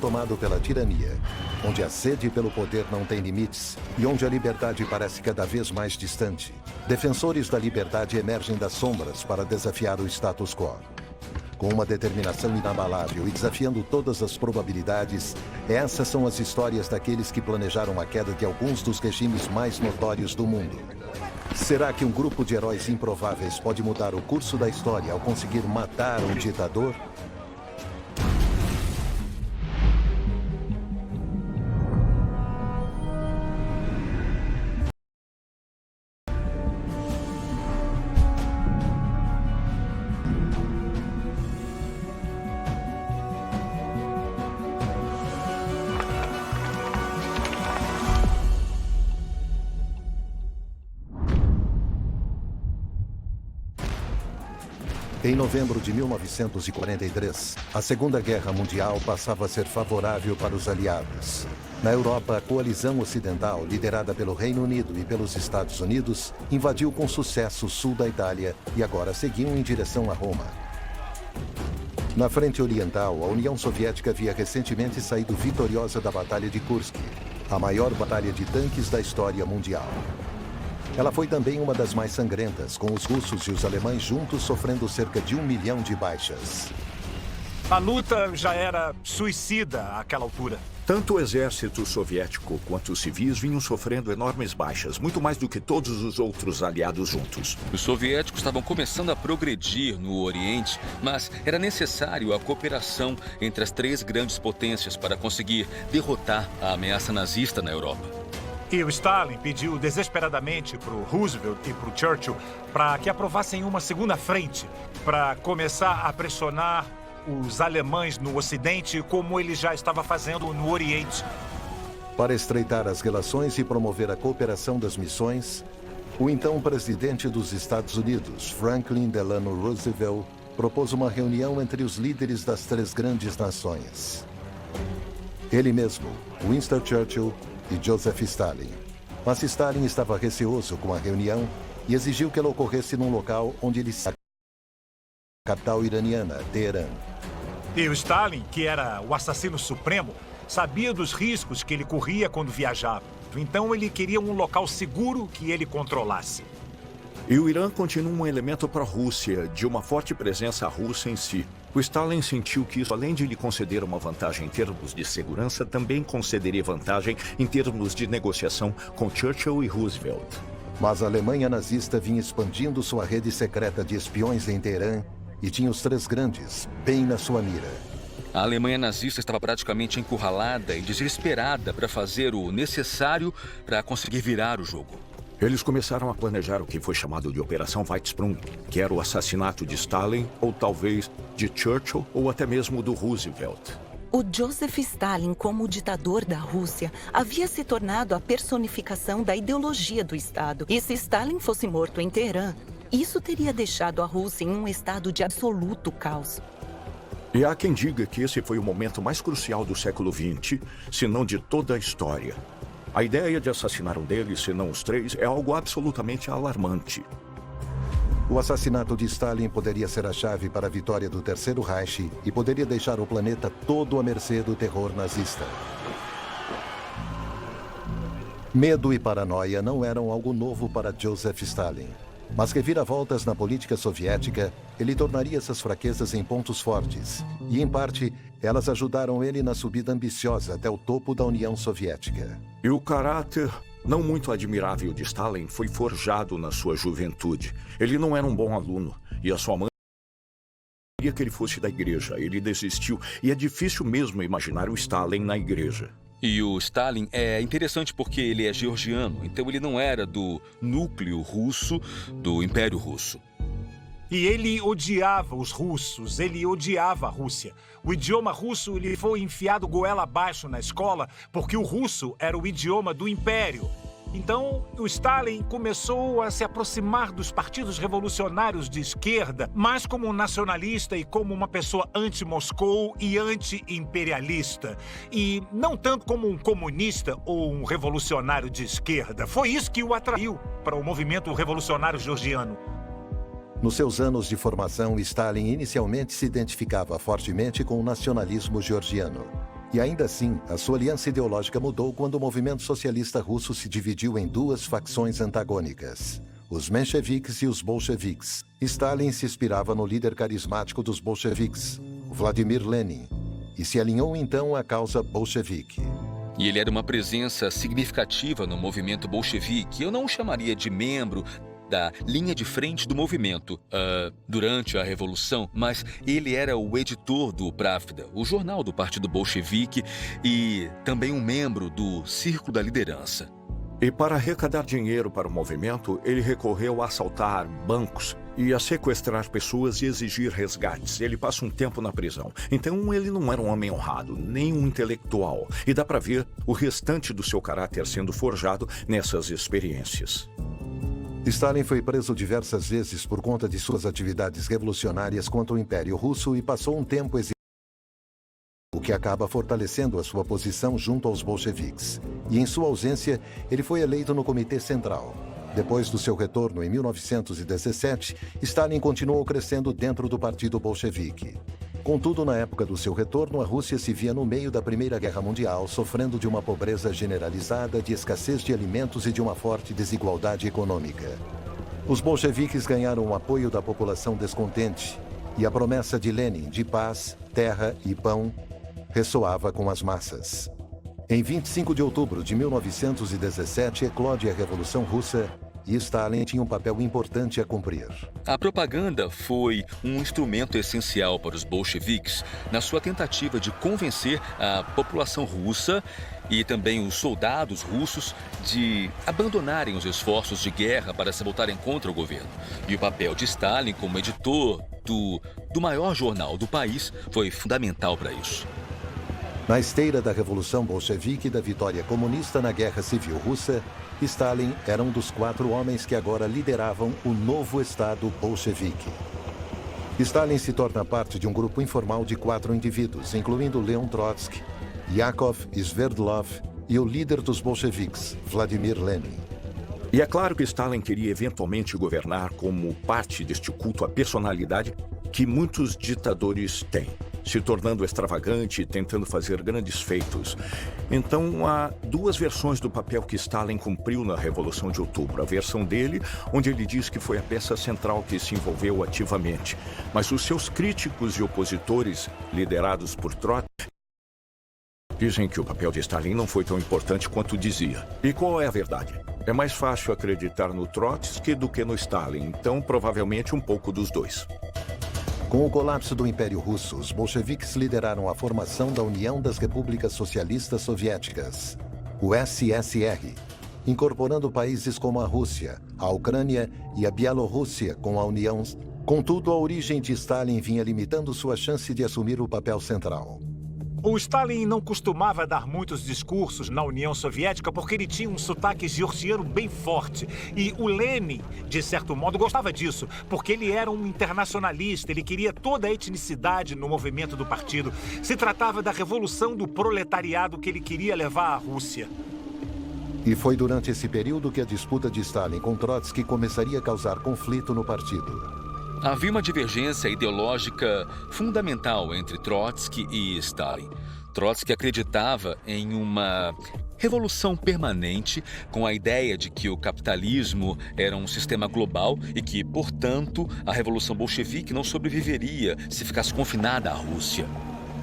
tomado pela tirania, onde a sede pelo poder não tem limites e onde a liberdade parece cada vez mais distante, defensores da liberdade emergem das sombras para desafiar o status quo. Com uma determinação inabalável e desafiando todas as probabilidades, essas são as histórias daqueles que planejaram a queda de alguns dos regimes mais notórios do mundo. Será que um grupo de heróis improváveis pode mudar o curso da história ao conseguir matar um ditador? Em novembro de 1943, a Segunda Guerra Mundial passava a ser favorável para os aliados. Na Europa, a coalizão ocidental, liderada pelo Reino Unido e pelos Estados Unidos, invadiu com sucesso o sul da Itália e agora seguiam em direção a Roma. Na frente oriental, a União Soviética havia recentemente saído vitoriosa da Batalha de Kursk, a maior batalha de tanques da história mundial. Ela foi também uma das mais sangrentas, com os russos e os alemães juntos sofrendo cerca de 1 milhão de baixas. A luta já era suicida àquela altura. Tanto o exército soviético quanto os civis vinham sofrendo enormes baixas, muito mais do que todos os outros aliados juntos. Os soviéticos estavam começando a progredir no Oriente, mas era necessário a cooperação entre as três grandes potências para conseguir derrotar a ameaça nazista na Europa. E o Stalin pediu desesperadamente para o Roosevelt e para o Churchill para que aprovassem uma segunda frente, para começar a pressionar os alemães no Ocidente, como ele já estava fazendo no Oriente. Para estreitar as relações e promover a cooperação das missões, o então presidente dos Estados Unidos, Franklin Delano Roosevelt, propôs uma reunião entre os líderes das três grandes nações. Ele mesmo, Winston Churchill e Joseph Stalin. Mas Stalin estava receoso com a reunião e exigiu que ela ocorresse num local onde ele sabia a capital iraniana, Teherã. E o Stalin, que era o assassino supremo, sabia dos riscos que ele corria quando viajava. Então ele queria um local seguro que ele controlasse. E o Irã continua um elemento pró-Rússia, de uma forte presença russa em si. O Stalin sentiu que isso, além de lhe conceder uma vantagem em termos de segurança, também concederia vantagem em termos de negociação com Churchill e Roosevelt. Mas a Alemanha nazista vinha expandindo sua rede secreta de espiões em Teherã e tinha os três grandes bem na sua mira. A Alemanha nazista estava praticamente encurralada e desesperada para fazer o necessário para conseguir virar o jogo. Eles começaram a planejar o que foi chamado de Operação Weizsprung, que era o assassinato de Stalin, ou talvez de Churchill, ou até mesmo do Roosevelt. O Joseph Stalin, como ditador da Rússia, havia se tornado a personificação da ideologia do Estado. E se Stalin fosse morto em Teherã, isso teria deixado a Rússia em um estado de absoluto caos. E há quem diga que esse foi o momento mais crucial do século XX, se não de toda a história. A ideia de assassinar um deles, se não os três, é algo absolutamente alarmante. O assassinato de Stalin poderia ser a chave para a vitória do Terceiro Reich e poderia deixar o planeta todo à mercê do terror nazista. Medo e paranoia não eram algo novo para Joseph Stalin. Mas reviravoltas na política soviética, ele tornaria essas fraquezas em pontos fortes. E, em parte, elas ajudaram ele na subida ambiciosa até o topo da União Soviética. E o caráter não muito admirável de Stalin foi forjado na sua juventude. Ele não era um bom aluno e a sua mãe queria que ele fosse da igreja. Ele desistiu e é difícil mesmo imaginar o Stalin na igreja. E o Stalin é interessante porque ele é georgiano, então ele não era do núcleo russo do Império Russo. E ele odiava os russos, ele odiava a Rússia. O idioma russo lhe foi enfiado goela abaixo na escola porque o russo era o idioma do Império. Então, o Stalin começou a se aproximar dos partidos revolucionários de esquerda, mais como um nacionalista e como uma pessoa anti-Moscou e anti-imperialista. E não tanto como um comunista ou um revolucionário de esquerda. Foi isso que o atraiu para o movimento revolucionário georgiano. Nos seus anos de formação, Stalin inicialmente se identificava fortemente com o nacionalismo georgiano. E ainda assim, a sua aliança ideológica mudou quando o movimento socialista russo se dividiu em duas facções antagônicas: os mencheviques e os bolcheviques. Stalin se inspirava no líder carismático dos bolcheviques, Vladimir Lenin, e se alinhou então à causa bolchevique. E ele era uma presença significativa no movimento bolchevique. Eu não o chamaria de membro da linha de frente do movimento durante a Revolução, mas ele era o editor do Pravda, o jornal do Partido Bolchevique, e também um membro do Círculo da Liderança. E para arrecadar dinheiro para o movimento, ele recorreu a assaltar bancos e a sequestrar pessoas e exigir resgates. Ele passa um tempo na prisão. Então ele não era um homem honrado, nem um intelectual. E dá para ver o restante do seu caráter sendo forjado nessas experiências. Stalin foi preso diversas vezes por conta de suas atividades revolucionárias contra o Império Russo e passou um tempo exilado, o que acaba fortalecendo a sua posição junto aos bolcheviques. E em sua ausência, ele foi eleito no Comitê Central. Depois do seu retorno em 1917, Stalin continuou crescendo dentro do Partido Bolchevique. Contudo, na época do seu retorno, a Rússia se via no meio da Primeira Guerra Mundial, sofrendo de uma pobreza generalizada, de escassez de alimentos e de uma forte desigualdade econômica. Os bolcheviques ganharam o apoio da população descontente, e a promessa de Lenin de paz, terra e pão ressoava com as massas. Em 25 de outubro de 1917, eclode a Revolução Russa e Stalin tinha um papel importante a cumprir. A propaganda foi um instrumento essencial para os bolcheviques na sua tentativa de convencer a população russa e também os soldados russos de abandonarem os esforços de guerra para se voltarem contra o governo. E o papel de Stalin como editor do maior jornal do país foi fundamental para isso. Na esteira da Revolução Bolchevique e da vitória comunista na Guerra Civil Russa, Stalin era um dos 4 homens que agora lideravam o novo Estado bolchevique. Stalin se torna parte de um grupo informal de 4 indivíduos, incluindo Leon Trotsky, Yakov Sverdlov e o líder dos bolcheviques, Vladimir Lenin. E é claro que Stalin queria eventualmente governar como parte deste culto à personalidade que muitos ditadores têm, se tornando extravagante e tentando fazer grandes feitos. Então, há 2 versões do papel que Stalin cumpriu na Revolução de Outubro. A versão dele, onde ele diz que foi a peça central que se envolveu ativamente. Mas os seus críticos e opositores, liderados por Trotsky, dizem que o papel de Stalin não foi tão importante quanto dizia. E qual é a verdade? É mais fácil acreditar no Trotsky do que no Stalin, então provavelmente um pouco dos dois. Com o colapso do Império Russo, os bolcheviques lideraram a formação da União das Repúblicas Socialistas Soviéticas, o SSR, incorporando países como a Rússia, a Ucrânia e a Bielorrússia com a União. Contudo, a origem de Stalin vinha limitando sua chance de assumir o papel central. O Stalin não costumava dar muitos discursos na União Soviética porque ele tinha um sotaque georgiano bem forte. E o Lenin, de certo modo, gostava disso, porque ele era um internacionalista, ele queria toda a etnicidade no movimento do partido. Se tratava da revolução do proletariado que ele queria levar à Rússia. E foi durante esse período que a disputa de Stalin com Trotsky começaria a causar conflito no partido. Havia uma divergência ideológica fundamental entre Trotsky e Stalin. Trotsky acreditava em uma revolução permanente, com a ideia de que o capitalismo era um sistema global e que, portanto, a revolução bolchevique não sobreviveria se ficasse confinada à Rússia.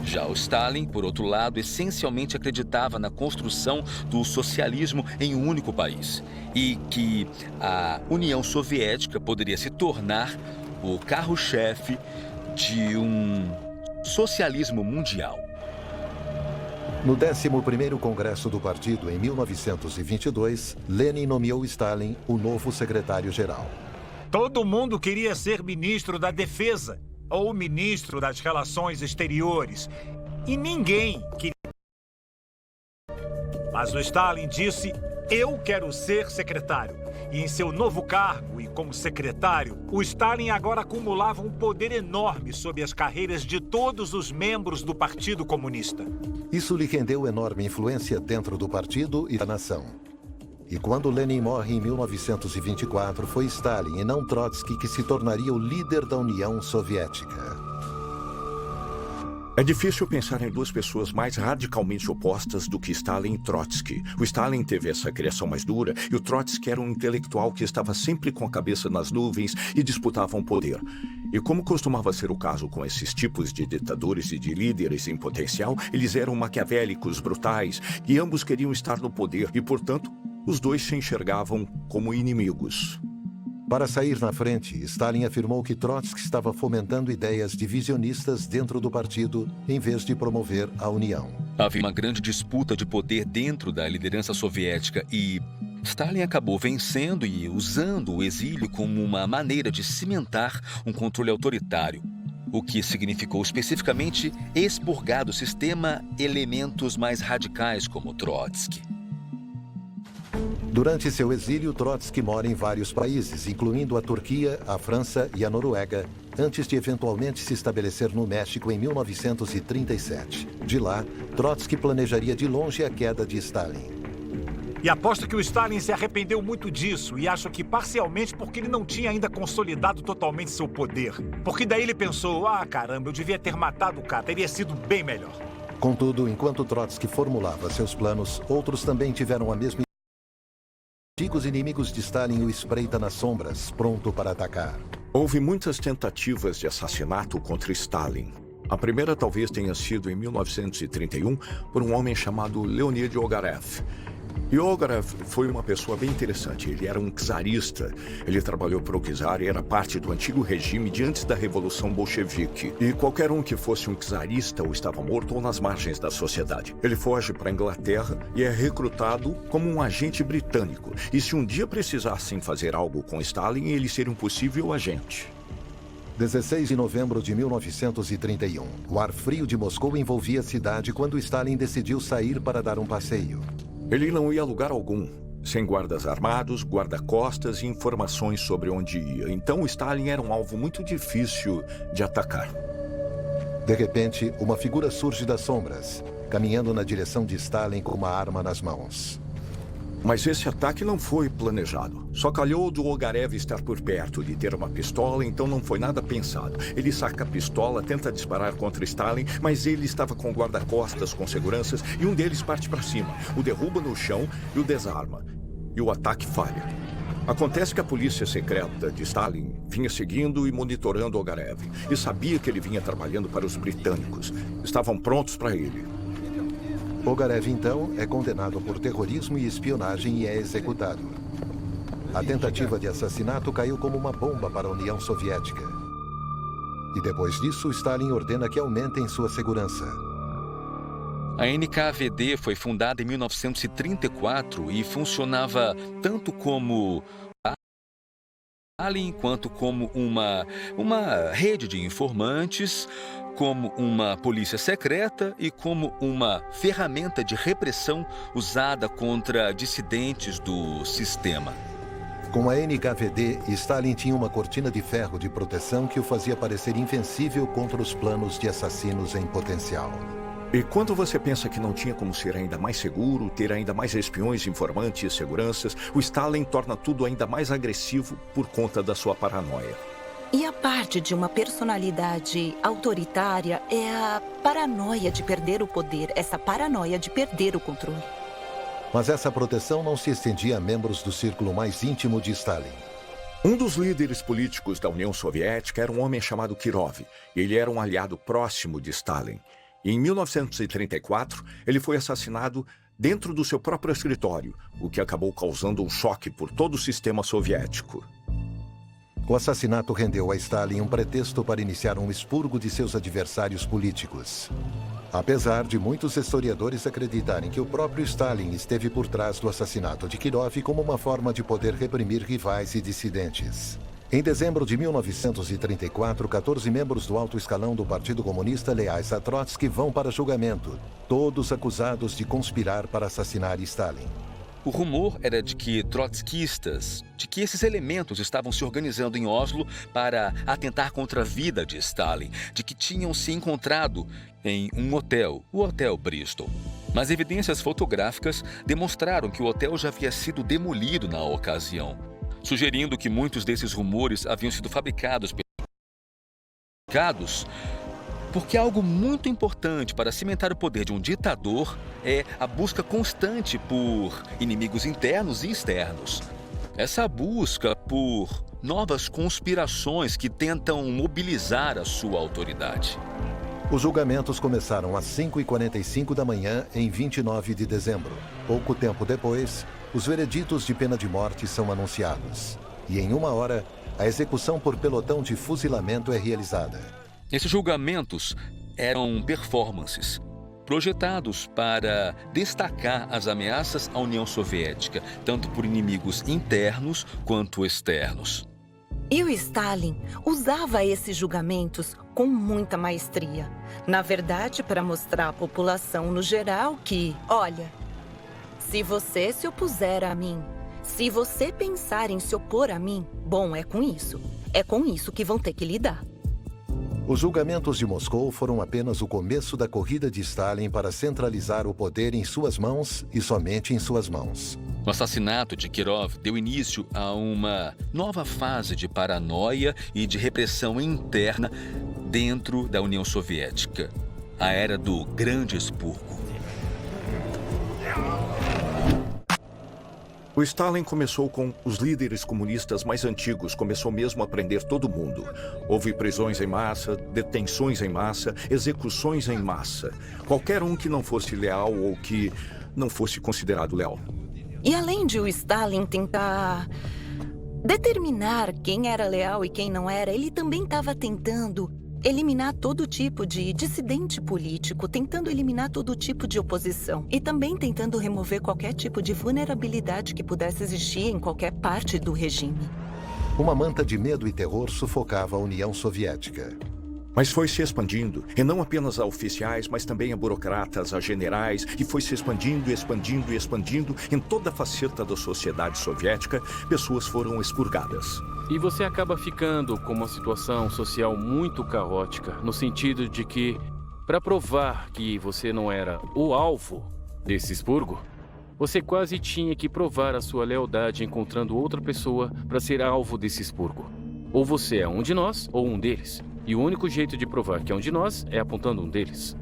Já o Stalin, por outro lado, essencialmente acreditava na construção do socialismo em um único país e que a União Soviética poderia se tornar o carro-chefe de um socialismo mundial. No 11º Congresso do Partido, em 1922, Lenin nomeou Stalin o novo secretário-geral. Todo mundo queria ser ministro da Defesa ou ministro das Relações Exteriores. E ninguém queria. Mas o Stalin disse: eu quero ser secretário. E em seu novo cargo e como secretário, o Stalin agora acumulava um poder enorme sobre as carreiras de todos os membros do Partido Comunista. Isso lhe rendeu enorme influência dentro do partido e da nação. E quando Lenin morre em 1924, foi Stalin e não Trotsky que se tornaria o líder da União Soviética. É difícil pensar em duas pessoas mais radicalmente opostas do que Stalin e Trotsky. O Stalin teve essa criação mais dura e o Trotsky era um intelectual que estava sempre com a cabeça nas nuvens e disputava um poder. E como costumava ser o caso com esses tipos de ditadores e de líderes em potencial, eles eram maquiavélicos, brutais, e ambos queriam estar no poder e, portanto, os dois se enxergavam como inimigos. Para sair na frente, Stalin afirmou que Trotsky estava fomentando ideias divisionistas dentro do partido, em vez de promover a união. Havia uma grande disputa de poder dentro da liderança soviética e Stalin acabou vencendo e usando o exílio como uma maneira de cimentar um controle autoritário, o que significou especificamente expurgar do sistema elementos mais radicais como Trotsky. Durante seu exílio, Trotsky mora em vários países, incluindo a Turquia, a França e a Noruega, antes de eventualmente se estabelecer no México em 1937. De lá, Trotsky planejaria de longe a queda de Stalin. E aposto que o Stalin se arrependeu muito disso e acho que parcialmente porque ele não tinha ainda consolidado totalmente seu poder. Porque daí ele pensou, caramba, eu devia ter matado o cara, teria sido bem melhor. Contudo, enquanto Trotsky formulava seus planos, outros também tiveram a mesma. Antigos inimigos de Stalin o espreita nas sombras, pronto para atacar. Houve muitas tentativas de assassinato contra Stalin. A primeira talvez tenha sido em 1931 por um homem chamado Leonid Ogarev. E Ogarev foi uma pessoa bem interessante. Ele era um czarista. Ele trabalhou para o czar e era parte do antigo regime de antes da Revolução Bolchevique. E qualquer um que fosse um czarista ou estava morto ou nas margens da sociedade. Ele foge para a Inglaterra e é recrutado como um agente britânico. E se um dia precisassem fazer algo com Stalin, ele seria um possível agente. 16 de novembro de 1931. O ar frio de Moscou envolvia a cidade quando Stalin decidiu sair para dar um passeio. Ele não ia a lugar algum, sem guardas armados, guarda-costas e informações sobre onde ia. Então, Stalin era um alvo muito difícil de atacar. De repente, uma figura surge das sombras, caminhando na direção de Stalin com uma arma nas mãos. Mas esse ataque não foi planejado. Só calhou do Ogarev estar por perto, de ter uma pistola, então não foi nada pensado. Ele saca a pistola, tenta disparar contra Stalin, mas ele estava com guarda-costas, com seguranças, e um deles parte para cima, o derruba no chão e o desarma. E o ataque falha. Acontece que a polícia secreta de Stalin vinha seguindo e monitorando Ogarev, e sabia que ele vinha trabalhando para os britânicos. Estavam prontos para ele. Ogarev, então, é condenado por terrorismo e espionagem e é executado. A tentativa de assassinato caiu como uma bomba para a União Soviética. E depois disso, Stalin ordena que aumentem sua segurança. A NKVD foi fundada em 1934 e funcionava tanto como Stalin quanto como uma rede de informantes, como uma polícia secreta e como uma ferramenta de repressão usada contra dissidentes do sistema. Com a NKVD, Stalin tinha uma cortina de ferro de proteção que o fazia parecer invencível contra os planos de assassinos em potencial. E quando você pensa que não tinha como ser ainda mais seguro, ter ainda mais espiões, informantes, seguranças, o Stalin torna tudo ainda mais agressivo por conta da sua paranoia. E a parte de uma personalidade autoritária é a paranoia de perder o poder, essa paranoia de perder o controle. Mas essa proteção não se estendia a membros do círculo mais íntimo de Stalin. Um dos líderes políticos da União Soviética era um homem chamado Kirov. Ele era um aliado próximo de Stalin. E em 1934, ele foi assassinado dentro do seu próprio escritório, o que acabou causando um choque por todo o sistema soviético. O assassinato rendeu a Stalin um pretexto para iniciar um expurgo de seus adversários políticos. Apesar de muitos historiadores acreditarem que o próprio Stalin esteve por trás do assassinato de Kirov como uma forma de poder reprimir rivais e dissidentes. Em dezembro de 1934, 14 membros do alto escalão do Partido Comunista leais a Trotsky vão para julgamento, todos acusados de conspirar para assassinar Stalin. O rumor era de que trotskistas, de que esses elementos estavam se organizando em Oslo para atentar contra a vida de Stalin, de que tinham se encontrado em um hotel, o Hotel Bristol. Mas evidências fotográficas demonstraram que o hotel já havia sido demolido na ocasião, sugerindo que muitos desses rumores haviam sido fabricados Porque algo muito importante para cimentar o poder de um ditador é a busca constante por inimigos internos e externos. Essa busca por novas conspirações que tentam mobilizar a sua autoridade. Os julgamentos começaram às 5h45 da manhã, em 29 de dezembro. Pouco tempo depois, os vereditos de pena de morte são anunciados. E em 1 hora, a execução por pelotão de fuzilamento é realizada. Esses julgamentos eram performances, projetados para destacar as ameaças à União Soviética, tanto por inimigos internos quanto externos. E o Stalin usava esses julgamentos com muita maestria. Na verdade, para mostrar à população no geral que, olha, se você se opuser a mim, se você pensar em se opor a mim, bom, é com isso. É com isso que vão ter que lidar. Os julgamentos de Moscou foram apenas o começo da corrida de Stalin para centralizar o poder em suas mãos e somente em suas mãos. O assassinato de Kirov deu início a uma nova fase de paranoia e de repressão interna dentro da União Soviética, a era do Grande Expurgo. O Stalin começou com os líderes comunistas mais antigos, começou mesmo a prender todo mundo. Houve prisões em massa, detenções em massa, execuções em massa. Qualquer um que não fosse leal ou que não fosse considerado leal. E além de o Stalin tentar determinar quem era leal e quem não era, ele também estava tentando eliminar todo tipo de dissidente político, tentando eliminar todo tipo de oposição e também tentando remover qualquer tipo de vulnerabilidade que pudesse existir em qualquer parte do regime. Uma manta de medo e terror sufocava a União Soviética. Mas foi se expandindo, e não apenas a oficiais, mas também a burocratas, a generais, e foi se expandindo, expandindo e expandindo em toda a faceta da sociedade soviética, pessoas foram expurgadas. E você acaba ficando com uma situação social muito caótica, no sentido de que, para provar que você não era o alvo desse expurgo, você quase tinha que provar a sua lealdade encontrando outra pessoa para ser alvo desse expurgo. Ou você é um de nós, ou um deles. E o único jeito de provar que é um de nós é apontando um deles.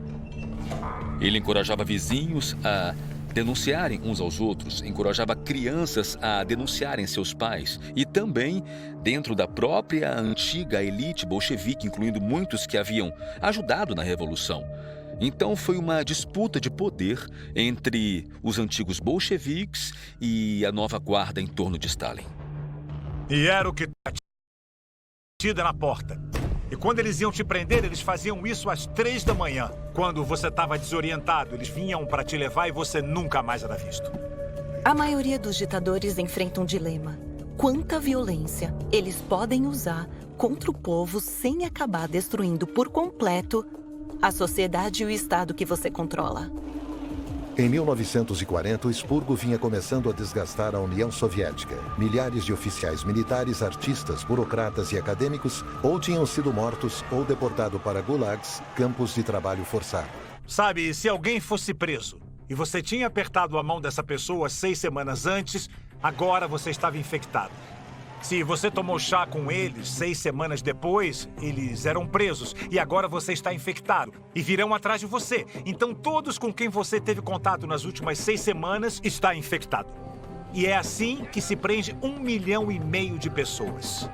Ele encorajava vizinhos a denunciarem uns aos outros, encorajava crianças a denunciarem seus pais e também, dentro da própria antiga elite bolchevique, incluindo muitos que haviam ajudado na Revolução. Então foi uma disputa de poder entre os antigos bolcheviques e a nova guarda em torno de Stalin. E era o que batida na porta. E quando eles iam te prender, eles faziam isso às 3 da manhã. Quando você estava desorientado, eles vinham para te levar e você nunca mais era visto. A maioria dos ditadores enfrenta um dilema. Quanta violência eles podem usar contra o povo sem acabar destruindo por completo a sociedade e o Estado que você controla? Em 1940, o expurgo vinha começando a desgastar a União Soviética. Milhares de oficiais militares, artistas, burocratas e acadêmicos ou tinham sido mortos ou deportados para gulags, campos de trabalho forçado. Sabe, se alguém fosse preso e você tinha apertado a mão dessa pessoa 6 semanas antes, agora você estava infectado. Se você tomou chá com eles 6 semanas depois, eles eram presos e agora você está infectado e virão atrás de você. Então todos com quem você teve contato nas últimas 6 semanas está infectado. E é assim que se prende 1,5 milhão de pessoas.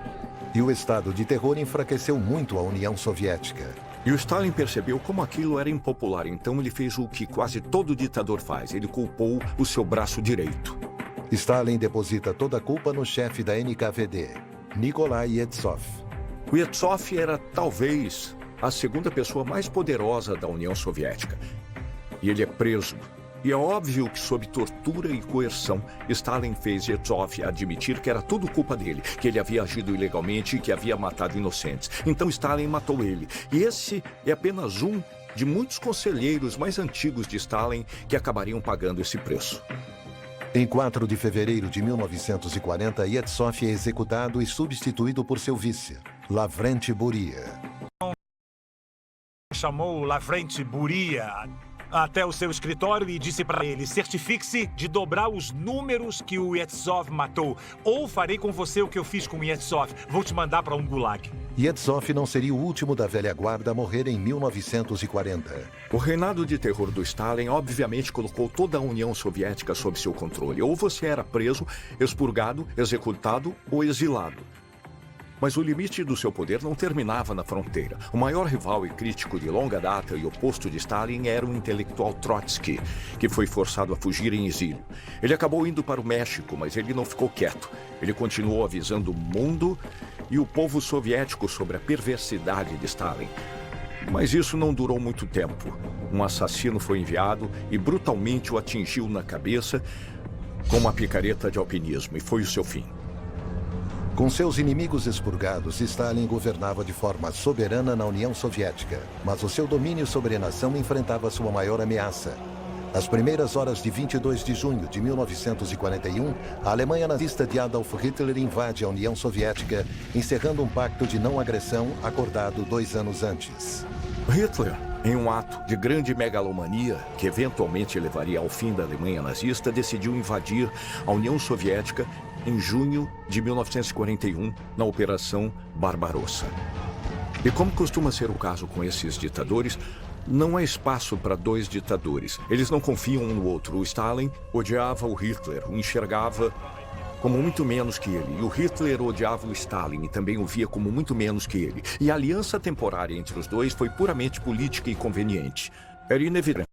E o estado de terror enfraqueceu muito a União Soviética. E o Stalin percebeu como aquilo era impopular, então ele fez o que quase todo ditador faz. Ele culpou o seu braço direito. Stalin deposita toda a culpa no chefe da NKVD, Nikolai Yevtsov. O Yevtsov era, talvez, a segunda pessoa mais poderosa da União Soviética. E ele é preso. E é óbvio que, sob tortura e coerção, Stalin fez Yevtsov admitir que era tudo culpa dele, que ele havia agido ilegalmente e que havia matado inocentes. Então Stalin matou ele. E esse é apenas um de muitos conselheiros mais antigos de Stalin que acabariam pagando esse preço. Em 4 de fevereiro de 1940, Yevtsov é executado e substituído por seu vice, Lavrent Beria. Chamou Lavrent Beria até o seu escritório e disse para ele: certifique-se de dobrar os números que o Yezhov matou. Ou farei com você o que eu fiz com o Yezhov. Vou te mandar para um gulag. Yezhov não seria o último da velha guarda a morrer em 1940. O reinado de terror do Stalin obviamente colocou toda a União Soviética sob seu controle. Ou você era preso, expurgado, executado ou exilado. Mas o limite do seu poder não terminava na fronteira. O maior rival e crítico de longa data e oposto de Stalin era o intelectual Trotsky, que foi forçado a fugir em exílio. Ele acabou indo para o México, mas ele não ficou quieto. Ele continuou avisando o mundo e o povo soviético sobre a perversidade de Stalin. Mas isso não durou muito tempo. Um assassino foi enviado e brutalmente o atingiu na cabeça com uma picareta de alpinismo, e foi o seu fim. Com seus inimigos expurgados, Stalin governava de forma soberana na União Soviética, mas o seu domínio sobre a nação enfrentava sua maior ameaça. Nas primeiras horas de 22 de junho de 1941, a Alemanha nazista de Adolf Hitler invade a União Soviética, encerrando um pacto de não agressão acordado 2 anos antes. Hitler, em um ato de grande megalomania, que eventualmente levaria ao fim da Alemanha nazista, decidiu invadir a União Soviética em junho de 1941, na Operação Barbarossa. E como costuma ser o caso com esses ditadores, não há espaço para dois ditadores. Eles não confiam um no outro. O Stalin odiava o Hitler, o enxergava como muito menos que ele. E o Hitler odiava o Stalin e também o via como muito menos que ele. E a aliança temporária entre os dois foi puramente política e conveniente. Era inevitável.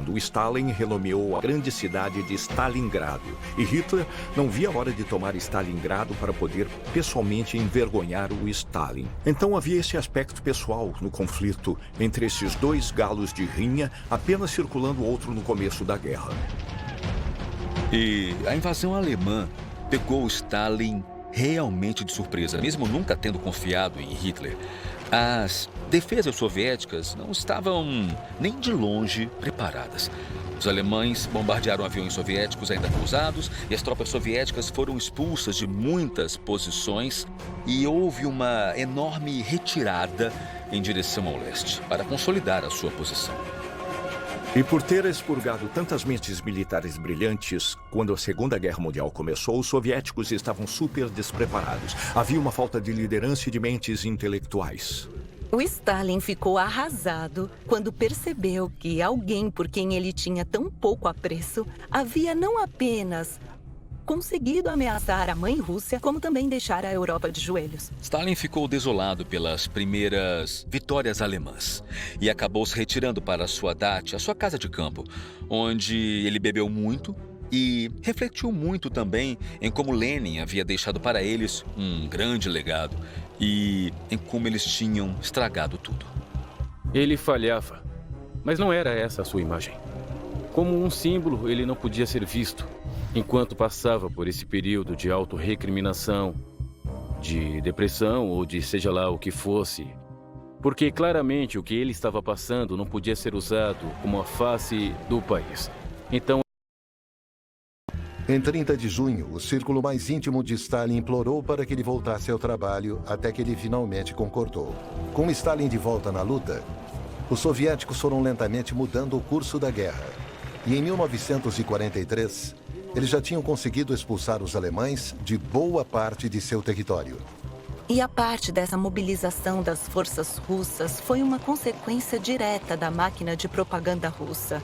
O Stalin renomeou a grande cidade de Stalingrado. E Hitler não via a hora de tomar Stalingrado para poder pessoalmente envergonhar o Stalin. Então havia esse aspecto pessoal no conflito entre esses dois galos de rinha, apenas circulando o outro no começo da guerra. E a invasão alemã pegou Stalin realmente de surpresa, mesmo nunca tendo confiado em Hitler. As defesas soviéticas não estavam nem de longe preparadas. Os alemães bombardearam aviões soviéticos ainda pousados e as tropas soviéticas foram expulsas de muitas posições e houve uma enorme retirada em direção ao leste para consolidar a sua posição. E por ter expurgado tantas mentes militares brilhantes, quando a Segunda Guerra Mundial começou, os soviéticos estavam super despreparados. Havia uma falta de liderança e de mentes intelectuais. O Stalin ficou arrasado quando percebeu que alguém por quem ele tinha tão pouco apreço havia não apenas conseguido ameaçar a mãe Rússia, como também deixar a Europa de joelhos. Stalin ficou desolado pelas primeiras vitórias alemãs e acabou se retirando para sua dacha, a sua casa de campo, onde ele bebeu muito e refletiu muito também em como Lenin havia deixado para eles um grande legado e em como eles tinham estragado tudo. Ele falhava, mas não era essa a sua imagem. Como um símbolo, ele não podia ser visto. Enquanto passava por esse período de autorrecriminação, de depressão ou de seja lá o que fosse, porque claramente o que ele estava passando não podia ser usado como a face do país. Então, em 30 de junho, o círculo mais íntimo de Stalin implorou para que ele voltasse ao trabalho, até que ele finalmente concordou. Com Stalin de volta na luta, os soviéticos foram lentamente mudando o curso da guerra. E em 1943, eles já tinham conseguido expulsar os alemães de boa parte de seu território. E a parte dessa mobilização das forças russas foi uma consequência direta da máquina de propaganda russa,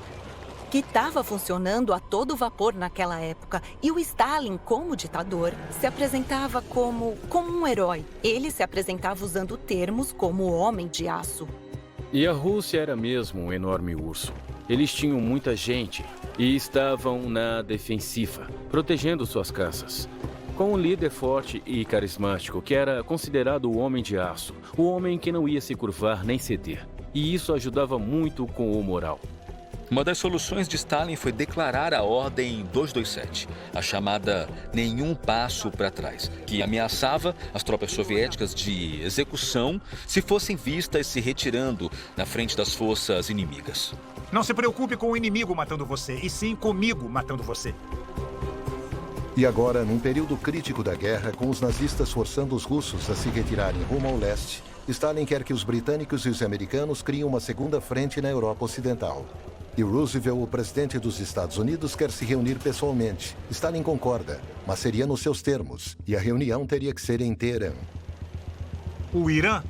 que estava funcionando a todo vapor naquela época. E o Stalin, como ditador, se apresentava como um herói. Ele se apresentava usando termos como homem de aço. E a Rússia era mesmo um enorme urso. Eles tinham muita gente e estavam na defensiva, protegendo suas casas. Com um líder forte e carismático, que era considerado o homem de aço, o homem que não ia se curvar nem ceder. E isso ajudava muito com o moral. Uma das soluções de Stalin foi declarar a Ordem 227, a chamada Nenhum Passo para Trás, que ameaçava as tropas soviéticas de execução se fossem vistas se retirando na frente das forças inimigas. Não se preocupe com o inimigo matando você, e sim comigo matando você. E agora, num período crítico da guerra, com os nazistas forçando os russos a se retirarem rumo ao leste, Stalin quer que os britânicos e os americanos criem uma segunda frente na Europa Ocidental. E Roosevelt, o presidente dos Estados Unidos, quer se reunir pessoalmente. Stalin concorda, mas seria nos seus termos, e a reunião teria que ser em Teherã. O Irã,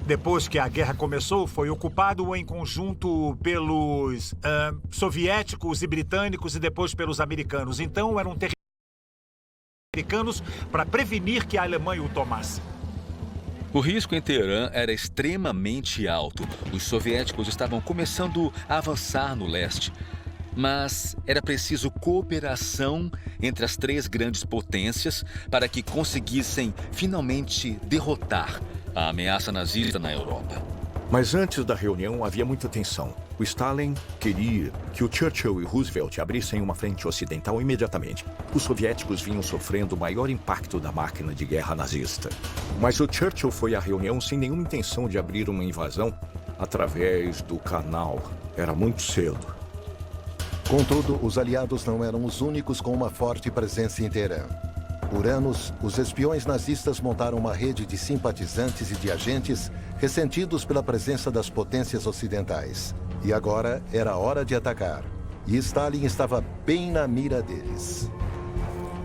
depois que a guerra começou, foi ocupado em conjunto pelos soviéticos e britânicos e depois pelos americanos. Então, eram territórios americanos para prevenir que a Alemanha o tomasse. O risco em Teherã era extremamente alto. Os soviéticos estavam começando a avançar no leste. Mas era preciso cooperação entre as três grandes potências para que conseguissem finalmente derrotar a ameaça nazista na Europa. Mas antes da reunião havia muita tensão. O Stalin queria que o Churchill e Roosevelt abrissem uma frente ocidental imediatamente. Os soviéticos vinham sofrendo o maior impacto da máquina de guerra nazista. Mas o Churchill foi à reunião sem nenhuma intenção de abrir uma invasão através do canal. Era muito cedo. Contudo, os aliados não eram os únicos com uma forte presença em Teherã. Por anos, os espiões nazistas montaram uma rede de simpatizantes e de agentes ressentidos pela presença das potências ocidentais. E agora era a hora de atacar. E Stalin estava bem na mira deles.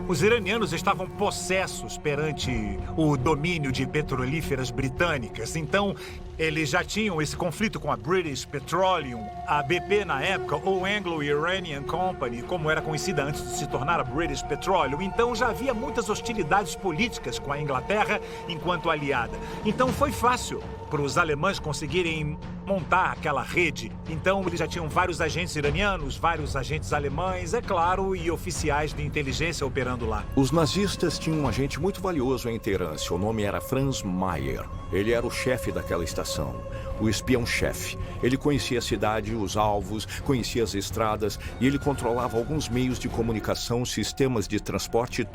Os iranianos estavam possessos perante o domínio de petrolíferas britânicas. Então, eles já tinham esse conflito com a British Petroleum, a BP na época, ou Anglo-Iranian Company, como era conhecida antes de se tornar a British Petroleum. Então, já havia muitas hostilidades políticas com a Inglaterra enquanto aliada. Então, foi fácil para os alemães conseguirem montar aquela rede. Então, eles já tinham vários agentes iranianos, vários agentes alemães, é claro, e oficiais de inteligência operando lá. Os nazistas tinham um agente muito valioso em Teherã. Seu nome era Franz Mayer. Ele era o chefe daquela estação, o espião-chefe. Ele conhecia a cidade, os alvos, conhecia as estradas e ele controlava alguns meios de comunicação, sistemas de transporte.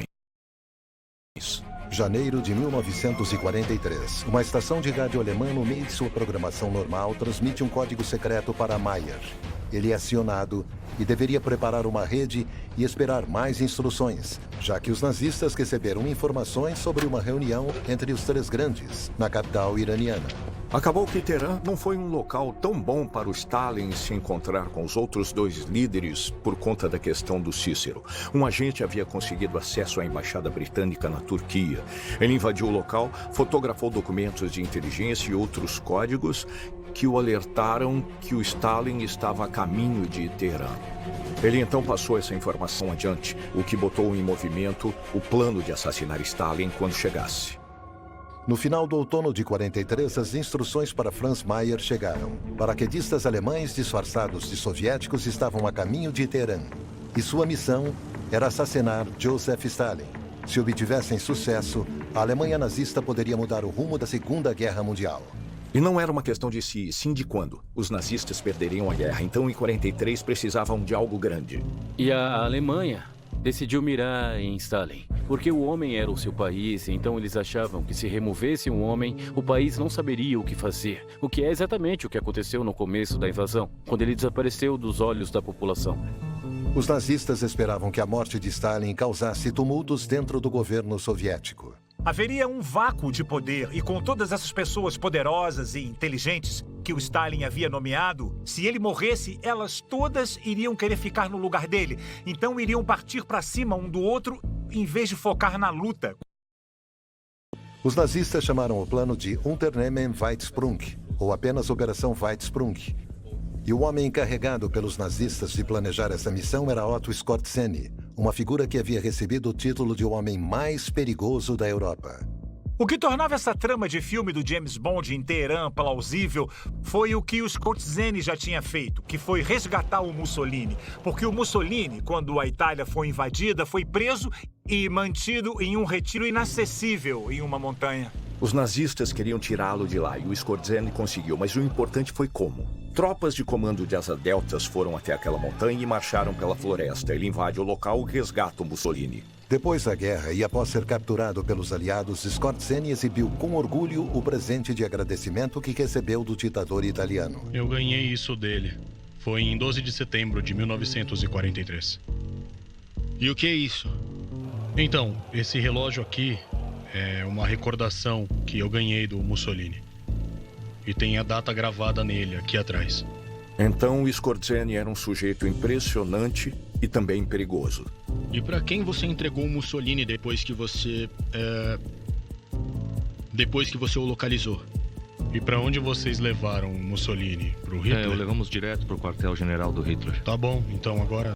Janeiro de 1943. Uma estação de rádio alemã, no meio de sua programação normal, transmite um código secreto para Mayer. Ele é acionado e deveria preparar uma rede e esperar mais instruções, já que os nazistas receberam informações sobre uma reunião entre os três grandes, na capital iraniana. Acabou que Teherã não foi um local tão bom para o Stalin se encontrar com os outros dois líderes por conta da questão do Cícero. Um agente havia conseguido acesso à embaixada britânica na Turquia. Ele invadiu o local, fotografou documentos de inteligência e outros códigos que o alertaram que o Stalin estava a caminho de Teherã. Ele então passou essa informação adiante, o que botou em movimento o plano de assassinar Stalin quando chegasse. No final do outono de 43, as instruções para Franz Mayer chegaram. Paraquedistas alemães disfarçados de soviéticos estavam a caminho de Teherã. E sua missão era assassinar Joseph Stalin. Se obtivessem sucesso, a Alemanha nazista poderia mudar o rumo da Segunda Guerra Mundial. E não era uma questão de se, sim de quando. Os nazistas perderiam a guerra, então em 43 precisavam de algo grande. E a Alemanha decidiu mirar em Stalin, porque o homem era o seu país, então eles achavam que se removesse um homem, o país não saberia o que fazer, o que é exatamente o que aconteceu no começo da invasão, quando ele desapareceu dos olhos da população. Os nazistas esperavam que a morte de Stalin causasse tumultos dentro do governo soviético. Haveria um vácuo de poder e com todas essas pessoas poderosas e inteligentes que o Stalin havia nomeado, se ele morresse, elas todas iriam querer ficar no lugar dele. Então iriam partir para cima um do outro em vez de focar na luta. Os nazistas chamaram o plano de Unternehmen Weitsprung, ou apenas Operação Weitsprung. E o homem encarregado pelos nazistas de planejar essa missão era Otto Skorzeny, uma figura que havia recebido o título de o homem mais perigoso da Europa. O que tornava essa trama de filme do James Bond em Teherã plausível foi o que o Skorzeny já tinha feito, que foi resgatar o Mussolini. Porque o Mussolini, quando a Itália foi invadida, foi preso e mantido em um retiro inacessível em uma montanha. Os nazistas queriam tirá-lo de lá e o Skorzeny conseguiu, mas o importante foi como. Tropas de comando de asa deltas foram até aquela montanha e marcharam pela floresta. Ele invade o local e resgata o Mussolini. Depois da guerra e após ser capturado pelos aliados, Skorzeny exibiu com orgulho o presente de agradecimento que recebeu do ditador italiano. Eu ganhei isso dele. Foi em 12 de setembro de 1943. E o que é isso? Então, esse relógio aqui é uma recordação que eu ganhei do Mussolini. e tem a data gravada nele, aqui atrás. Então, o Skorzeny era um sujeito impressionante e também perigoso. E pra quem você entregou o Mussolini depois que você o localizou? E pra onde vocês levaram o Mussolini? Pro Hitler? Levamos direto pro quartel-general do Hitler. Tá bom, então agora...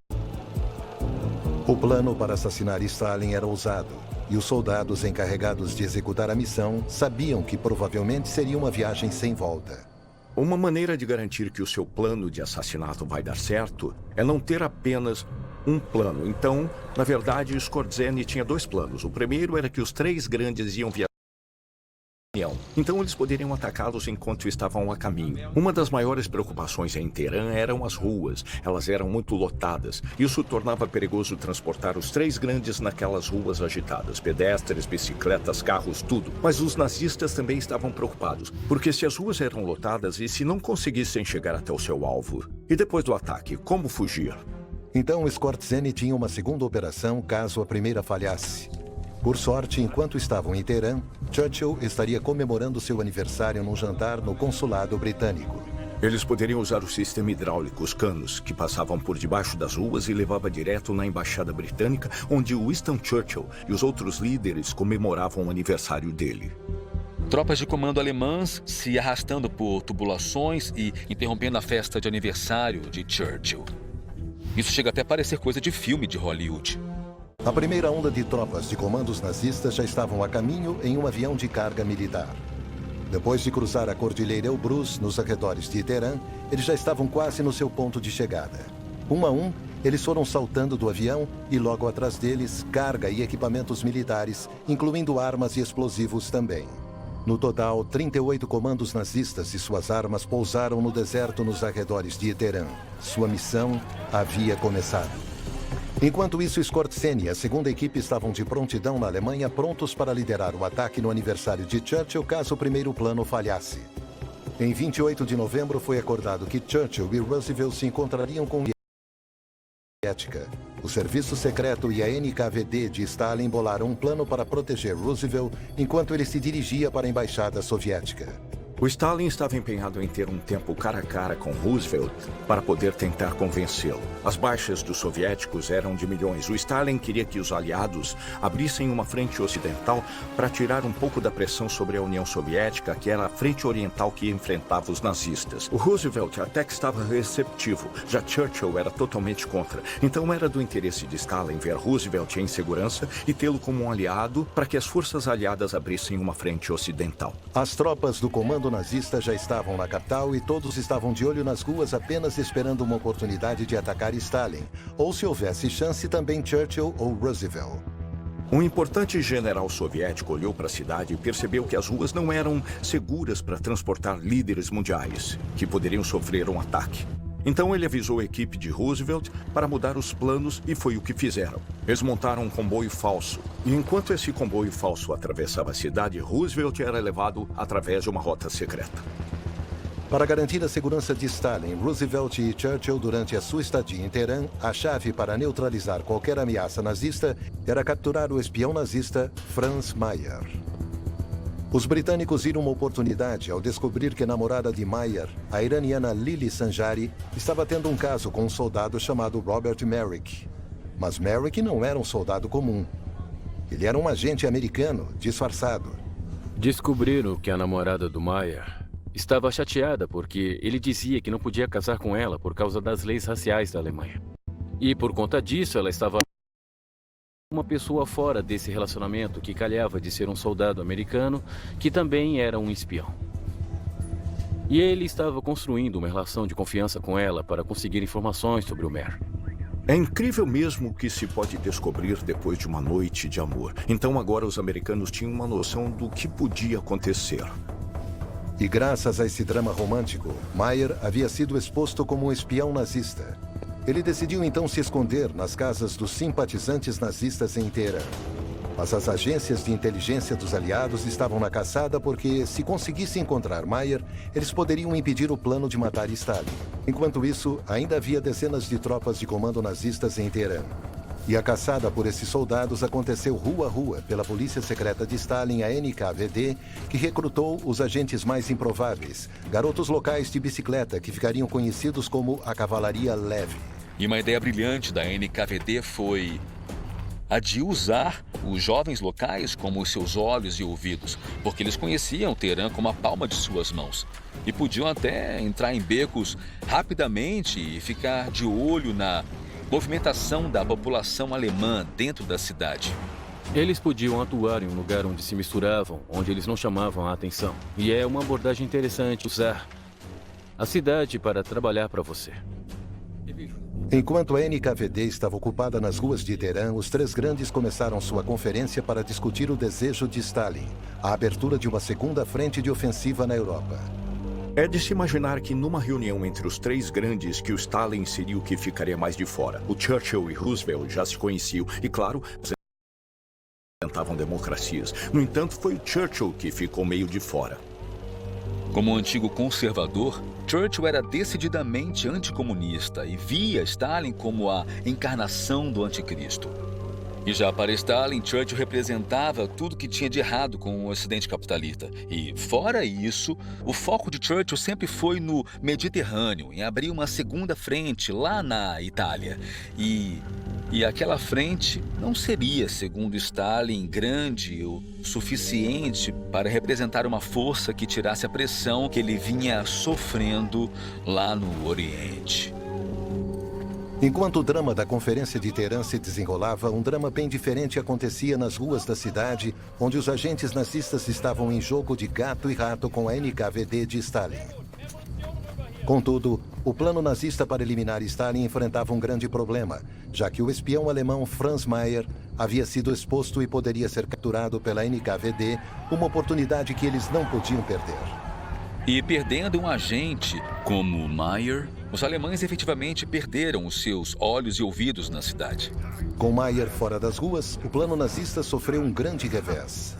O plano para assassinar Stalin era ousado, e os soldados encarregados de executar a missão sabiam que provavelmente seria uma viagem sem volta. Uma maneira de garantir que o seu plano de assassinato vai dar certo é não ter apenas um plano. Então, na verdade, Skorzeny tinha dois planos. O primeiro era que os três grandes iam viajar. Então eles poderiam atacá-los enquanto estavam a caminho. Uma das maiores preocupações em Teherã eram as ruas. Elas eram muito lotadas. Isso tornava perigoso transportar os três grandes naquelas ruas agitadas. Pedestres, bicicletas, carros, tudo. Mas os nazistas também estavam preocupados. Porque se as ruas eram lotadas e se não conseguissem chegar até o seu alvo? E depois do ataque, como fugir? Então Skorzeny tinha uma segunda operação caso a primeira falhasse. Por sorte, enquanto estavam em Teherã, Churchill estaria comemorando seu aniversário num jantar no consulado britânico. Eles poderiam usar o sistema hidráulico, os canos, que passavam por debaixo das ruas e levava direto na embaixada britânica, onde Winston Churchill e os outros líderes comemoravam o aniversário dele. Tropas de comando alemãs se arrastando por tubulações e interrompendo a festa de aniversário de Churchill. Isso chega até a parecer coisa de filme de Hollywood. A primeira onda de tropas de comandos nazistas já estavam a caminho em um avião de carga militar. Depois de cruzar a Cordilheira Elbrus, nos arredores de Teherã, eles já estavam quase no seu ponto de chegada. Um a um, eles foram saltando do avião e logo atrás deles, carga e equipamentos militares, incluindo armas e explosivos também. No total, 38 comandos nazistas e suas armas pousaram no deserto nos arredores de Teherã. Sua missão havia começado. Enquanto isso, Skorzeny e a segunda equipe estavam de prontidão na Alemanha, prontos para liderar o ataque no aniversário de Churchill caso o primeiro plano falhasse. Em 28 de novembro, foi acordado que Churchill e Roosevelt se encontrariam com a União Soviética. O Serviço Secreto e a NKVD de Stalin bolaram um plano para proteger Roosevelt enquanto ele se dirigia para a embaixada soviética. O Stalin estava empenhado em ter um tempo cara a cara com Roosevelt para poder tentar convencê-lo. As baixas dos soviéticos eram de milhões. O Stalin queria que os aliados abrissem uma frente ocidental para tirar um pouco da pressão sobre a União Soviética, que era a frente oriental que enfrentava os nazistas. O Roosevelt até que estava receptivo, já Churchill era totalmente contra. Então era do interesse de Stalin ver Roosevelt em segurança e tê-lo como um aliado para que as forças aliadas abrissem uma frente ocidental. As tropas do comando nazista já estavam na capital e todos estavam de olho nas ruas apenas esperando uma oportunidade de atacar Stalin, ou se houvesse chance também Churchill ou Roosevelt. Um importante general soviético olhou para a cidade e percebeu que as ruas não eram seguras para transportar líderes mundiais, que poderiam sofrer um ataque. Então ele avisou a equipe de Roosevelt para mudar os planos e foi o que fizeram. Eles montaram um comboio falso. E enquanto esse comboio falso atravessava a cidade, Roosevelt era levado através de uma rota secreta. Para garantir a segurança de Stalin, Roosevelt e Churchill durante a sua estadia em Teherã, a chave para neutralizar qualquer ameaça nazista era capturar o espião nazista Franz Mayer. Os britânicos viram uma oportunidade ao descobrir que a namorada de Mayer, a iraniana Lili Sanjari, estava tendo um caso com um soldado chamado Robert Merrick. Mas Merrick não era um soldado comum. Ele era um agente americano, disfarçado. Descobriram que a namorada do Mayer estava chateada porque ele dizia que não podia casar com ela por causa das leis raciais da Alemanha. E por conta disso, ela estava uma pessoa fora desse relacionamento que calhava de ser um soldado americano que também era um espião. E ele estava construindo uma relação de confiança com ela para conseguir informações sobre o Mer. É incrível mesmo o que se pode descobrir depois de uma noite de amor. Então agora os americanos tinham uma noção do que podia acontecer. E graças a esse drama romântico, Mayer havia sido exposto como um espião nazista. Ele decidiu então se esconder nas casas dos simpatizantes nazistas em Teherã. Mas as agências de inteligência dos aliados estavam na caçada porque, se conseguisse encontrar Mayer, eles poderiam impedir o plano de matar Stalin. Enquanto isso, ainda havia dezenas de tropas de comando nazistas em Teherã. E a caçada por esses soldados aconteceu rua a rua pela polícia secreta de Stalin, a NKVD, que recrutou os agentes mais improváveis, garotos locais de bicicleta que ficariam conhecidos como a Cavalaria Leve. E uma ideia brilhante da NKVD foi a de usar os jovens locais como os seus olhos e ouvidos, porque eles conheciam Teherã como a palma de suas mãos e podiam até entrar em becos rapidamente e ficar de olho na movimentação da população alemã dentro da cidade. Eles podiam atuar em um lugar onde se misturavam, onde eles não chamavam a atenção. E é uma abordagem interessante usar a cidade para trabalhar para você. Enquanto a NKVD estava ocupada nas ruas de Teherã, os três grandes começaram sua conferência para discutir o desejo de Stalin, a abertura de uma segunda frente de ofensiva na Europa. É de se imaginar que numa reunião entre os três grandes que o Stalin seria o que ficaria mais de fora. O Churchill e Roosevelt já se conheciam e, claro, representavam democracias. No entanto, foi o Churchill que ficou meio de fora. Como antigo conservador, Churchill era decididamente anticomunista e via Stalin como a encarnação do anticristo. E já para Stalin, Churchill representava tudo que tinha de errado com o Ocidente capitalista. E, fora isso, o foco de Churchill sempre foi no Mediterrâneo, em abrir uma segunda frente lá na Itália. E aquela frente não seria, segundo Stalin, grande o suficiente para representar uma força que tirasse a pressão que ele vinha sofrendo lá no Oriente. Enquanto o drama da Conferência de Teherã se desenrolava, um drama bem diferente acontecia nas ruas da cidade, onde os agentes nazistas estavam em jogo de gato e rato com a NKVD de Stalin. Contudo, o plano nazista para eliminar Stalin enfrentava um grande problema, já que o espião alemão Franz Mayer havia sido exposto e poderia ser capturado pela NKVD, uma oportunidade que eles não podiam perder. E perdendo um agente como Mayer, os alemães efetivamente perderam os seus olhos e ouvidos na cidade. Com Mayer fora das ruas, o plano nazista sofreu um grande revés.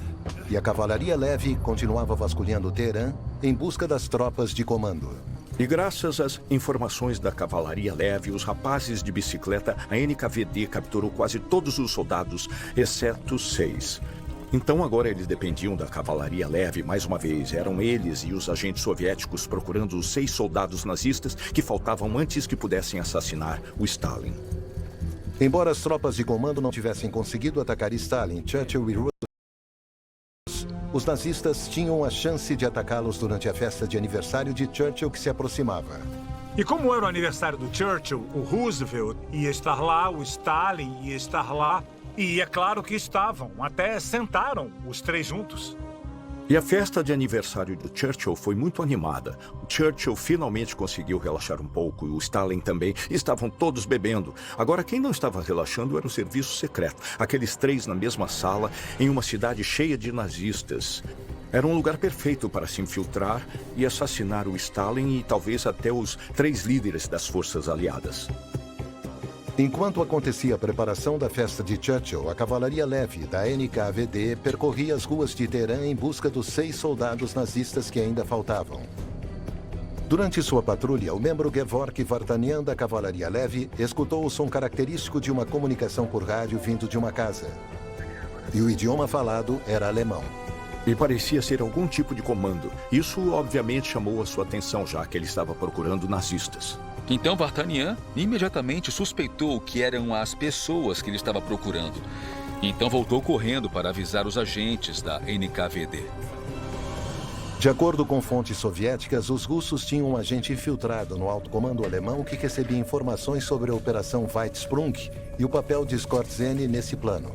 E a Cavalaria Leve continuava vasculhando Teherã em busca das tropas de comando. E graças às informações da Cavalaria Leve, os rapazes de bicicleta, a NKVD capturou quase todos os soldados, exceto 6. Então agora eles dependiam da Cavalaria Leve mais uma vez. Eram eles e os agentes soviéticos procurando os 6 soldados nazistas que faltavam antes que pudessem assassinar o Stalin. Embora as tropas de comando não tivessem conseguido atacar Stalin, Churchill e Roosevelt, os nazistas tinham a chance de atacá-los durante a festa de aniversário de Churchill que se aproximava. E como era o aniversário do Churchill, o Roosevelt ia estar lá, o Stalin ia estar lá. E é claro que estavam, até sentaram os três juntos. E a festa de aniversário do Churchill foi muito animada. O Churchill finalmente conseguiu relaxar um pouco e o Stalin também. Estavam todos bebendo. Agora, quem não estava relaxando era o serviço secreto. Aqueles 3 na mesma sala, em uma cidade cheia de nazistas. Era um lugar perfeito para se infiltrar e assassinar o Stalin e talvez até os 3 líderes das forças aliadas. Enquanto acontecia a preparação da festa de Churchill, a Cavalaria Leve da NKVD percorria as ruas de Teherã em busca dos 6 soldados nazistas que ainda faltavam. Durante sua patrulha, o membro Gevorg Vartanian da Cavalaria Leve escutou o som característico de uma comunicação por rádio vindo de uma casa. E o idioma falado era alemão. E parecia ser algum tipo de comando. Isso, obviamente, chamou a sua atenção, já que ele estava procurando nazistas. Então Vartanian imediatamente suspeitou que eram as pessoas que ele estava procurando. Então voltou correndo para avisar os agentes da NKVD. De acordo com fontes soviéticas, os russos tinham um agente infiltrado no alto comando alemão que recebia informações sobre a Operação Weitsprung e o papel de Skorzeny nesse plano.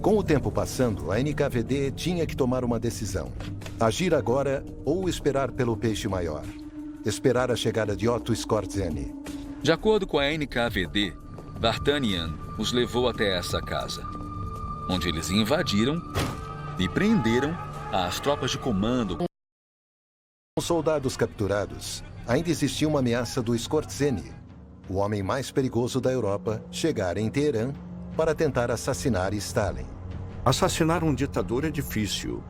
Com o tempo passando, a NKVD tinha que tomar uma decisão. Agir agora ou esperar pelo peixe maior. Esperar a chegada de Otto Skorzeny. De acordo com a NKVD, Vartanian os levou até essa casa, onde eles invadiram e prenderam as tropas de comando. Com os soldados capturados, ainda existia uma ameaça do Skorzeny, o homem mais perigoso da Europa, chegar em Teherã para tentar assassinar Stalin. Assassinar um ditador é difícil.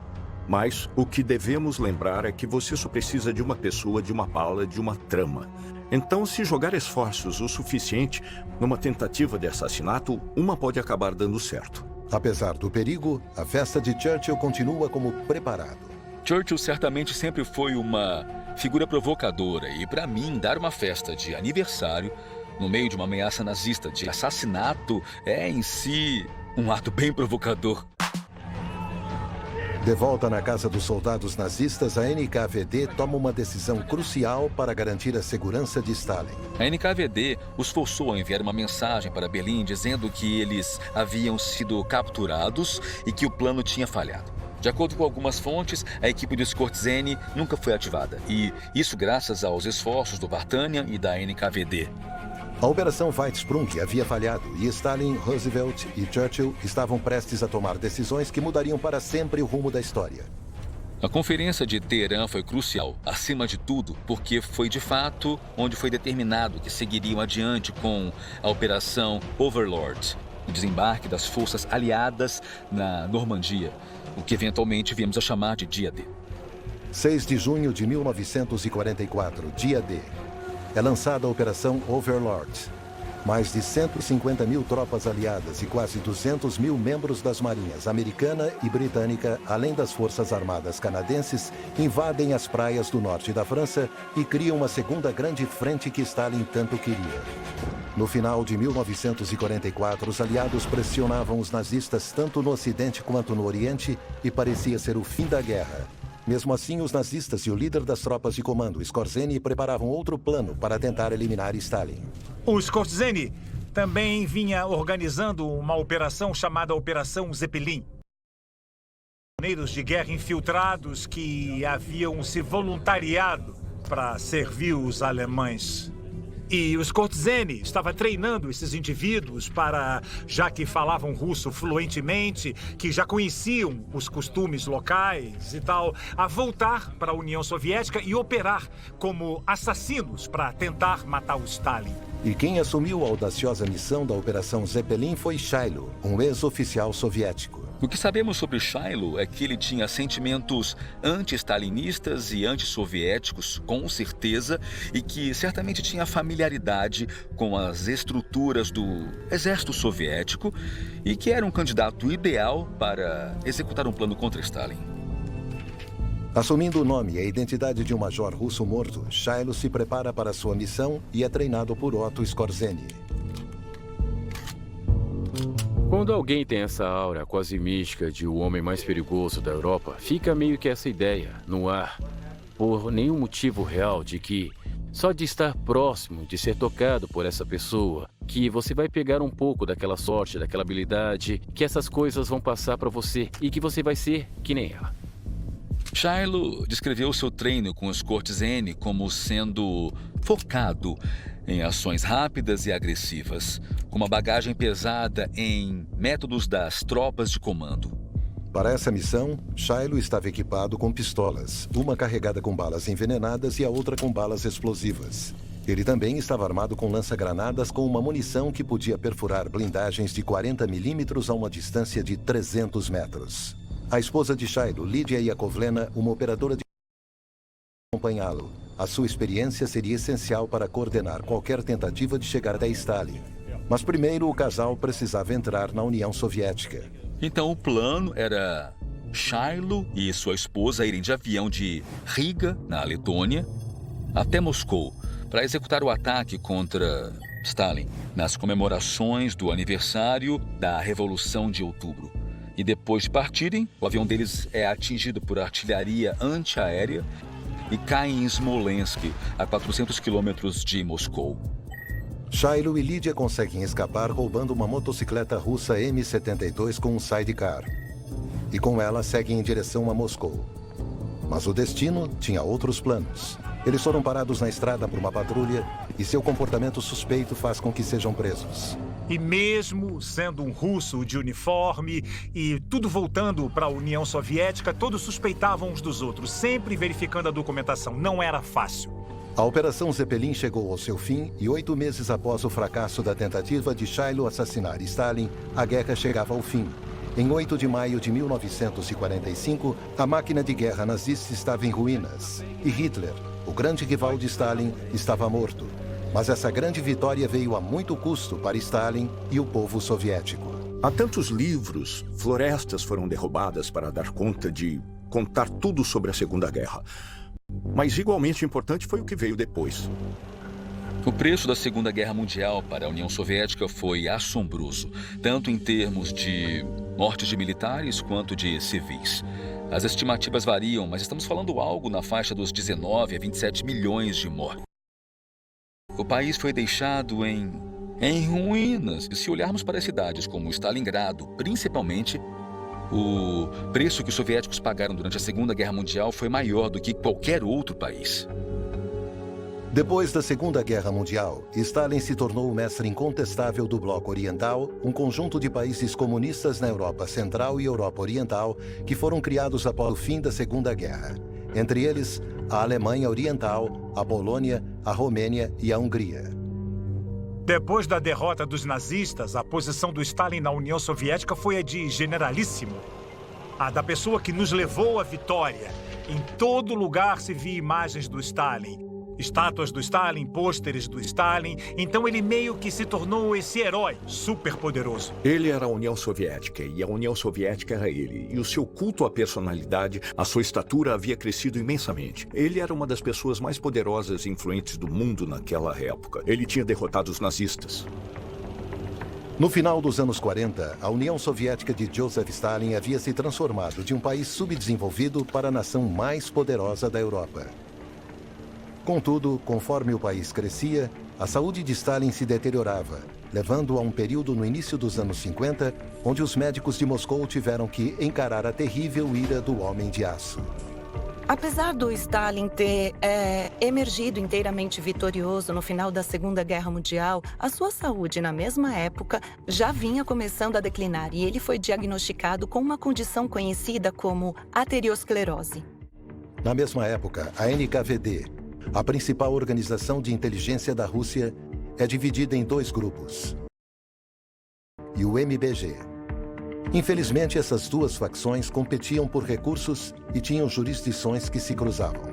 Mas o que devemos lembrar é que você só precisa de uma pessoa, de uma bala, de uma trama. Então, se jogar esforços o suficiente numa tentativa de assassinato, uma pode acabar dando certo. Apesar do perigo, a festa de Churchill continua como preparado. Churchill certamente sempre foi uma figura provocadora e, para mim, dar uma festa de aniversário no meio de uma ameaça nazista de assassinato é, em si, um ato bem provocador. De volta na casa dos soldados nazistas, a NKVD toma uma decisão crucial para garantir a segurança de Stalin. A NKVD os forçou a enviar uma mensagem para Berlim dizendo que eles haviam sido capturados e que o plano tinha falhado. De acordo com algumas fontes, a equipe do Skorzeny nunca foi ativada, e isso graças aos esforços do Vartanian e da NKVD. A Operação Weizsprung havia falhado e Stalin, Roosevelt e Churchill estavam prestes a tomar decisões que mudariam para sempre o rumo da história. A conferência de Teherã foi crucial, acima de tudo, porque foi de fato onde foi determinado que seguiriam adiante com a Operação Overlord, o desembarque das forças aliadas na Normandia, o que eventualmente viemos a chamar de Dia D. 6 de junho de 1944, Dia D. É lançada a Operação Overlord. Mais de 150 mil tropas aliadas e quase 200 mil membros das marinhas americana e britânica, além das forças armadas canadenses, invadem as praias do norte da França e criam uma segunda grande frente que Stalin tanto queria. No final de 1944, os aliados pressionavam os nazistas tanto no Ocidente quanto no Oriente e parecia ser o fim da guerra. Mesmo assim, os nazistas e o líder das tropas de comando, Skorzeny, preparavam outro plano para tentar eliminar Stalin. O Skorzeny também vinha organizando uma operação chamada Operação Zeppelin. Prisioneiros de guerra infiltrados que haviam se voluntariado para servir os alemães. E o Skorzeny estava treinando esses indivíduos para, já que falavam russo fluentemente, que já conheciam os costumes locais e tal, a voltar para a União Soviética e operar como assassinos para tentar matar o Stalin. E quem assumiu a audaciosa missão da Operação Zeppelin foi Shiloh, um ex-oficial soviético. O que sabemos sobre Shiloh é que ele tinha sentimentos anti-stalinistas e anti-soviéticos, com certeza, e que certamente tinha familiaridade com as estruturas do exército soviético e que era um candidato ideal para executar um plano contra Stalin. Assumindo o nome e a identidade de um major russo morto, Shiloh se prepara para sua missão e é treinado por Otto Skorzeny. Quando alguém tem essa aura quase mística de o homem mais perigoso da Europa, fica meio que essa ideia no ar, por nenhum motivo real de que só de estar próximo, de ser tocado por essa pessoa, que você vai pegar um pouco daquela sorte, daquela habilidade, que essas coisas vão passar para você e que você vai ser que nem ela. Shiloh descreveu seu treino com os Skorzeny como sendo focado em ações rápidas e agressivas, com uma bagagem pesada em métodos das tropas de comando. Para essa missão, Shiloh estava equipado com pistolas, uma carregada com balas envenenadas e a outra com balas explosivas. Ele também estava armado com lança-granadas com uma munição que podia perfurar blindagens de 40 milímetros a uma distância de 300 metros. A esposa de Shiloh, Lydia Yakovlena, uma operadora de acompanhá-lo. A sua experiência seria essencial para coordenar qualquer tentativa de chegar até Stalin. Mas primeiro o casal precisava entrar na União Soviética. Então o plano era Shiloh e sua esposa irem de avião de Riga, na Letônia, até Moscou, para executar o ataque contra Stalin, nas comemorações do aniversário da Revolução de Outubro. E depois de partirem, o avião deles é atingido por artilharia antiaérea e cai em Smolensk, a 400 quilômetros de Moscou. Shiloh e Lydia conseguem escapar roubando uma motocicleta russa M72 com um sidecar. E com ela seguem em direção a Moscou. Mas o destino tinha outros planos. Eles foram parados na estrada por uma patrulha e seu comportamento suspeito faz com que sejam presos. E mesmo sendo um russo de uniforme e tudo voltando para a União Soviética, todos suspeitavam uns dos outros, sempre verificando a documentação. Não era fácil. A Operação Zeppelin chegou ao seu fim e 8 meses após o fracasso da tentativa de Shiloh assassinar Stalin, a guerra chegava ao fim. Em 8 de maio de 1945, a máquina de guerra nazista estava em ruínas e Hitler, o grande rival de Stalin, estava morto. Mas essa grande vitória veio a muito custo para Stalin e o povo soviético. Há tantos livros, florestas foram derrubadas para dar conta de contar tudo sobre a Segunda Guerra. Mas igualmente importante foi o que veio depois. O preço da Segunda Guerra Mundial para a União Soviética foi assombroso, tanto em termos de mortes de militares quanto de civis. As estimativas variam, mas estamos falando algo na faixa dos 19 a 27 milhões de mortes. O país foi deixado em ruínas. E se olharmos para cidades como Stalingrado, principalmente, o preço que os soviéticos pagaram durante a Segunda Guerra Mundial foi maior do que qualquer outro país. Depois da Segunda Guerra Mundial, Stalin se tornou o mestre incontestável do Bloco Oriental, um conjunto de países comunistas na Europa Central e Europa Oriental que foram criados após o fim da Segunda Guerra. Entre eles, a Alemanha Oriental, a Polônia, a Romênia e a Hungria. Depois da derrota dos nazistas, a posição do Stalin na União Soviética foi a de generalíssimo. A da pessoa que nos levou à vitória. Em todo lugar se via imagens do Stalin. Estátuas do Stalin, pôsteres do Stalin. Então ele meio que se tornou esse herói super poderoso. Ele era a União Soviética e a União Soviética era ele. E o seu culto à personalidade, a sua estatura havia crescido imensamente. Ele era uma das pessoas mais poderosas e influentes do mundo naquela época. Ele tinha derrotado os nazistas. No final dos anos 40, a União Soviética de Joseph Stalin havia se transformado de um país subdesenvolvido para a nação mais poderosa da Europa. Contudo, conforme o país crescia, a saúde de Stalin se deteriorava, levando a um período no início dos anos 50, onde os médicos de Moscou tiveram que encarar a terrível ira do Homem de Aço. Apesar do Stalin ter emergido inteiramente vitorioso no final da Segunda Guerra Mundial, a sua saúde na mesma época já vinha começando a declinar e ele foi diagnosticado com uma condição conhecida como aterosclerose. Na mesma época, a NKVD, a principal organização de inteligência da Rússia, é dividida em dois grupos. E o MBG. Infelizmente, essas duas facções competiam por recursos e tinham jurisdições que se cruzavam.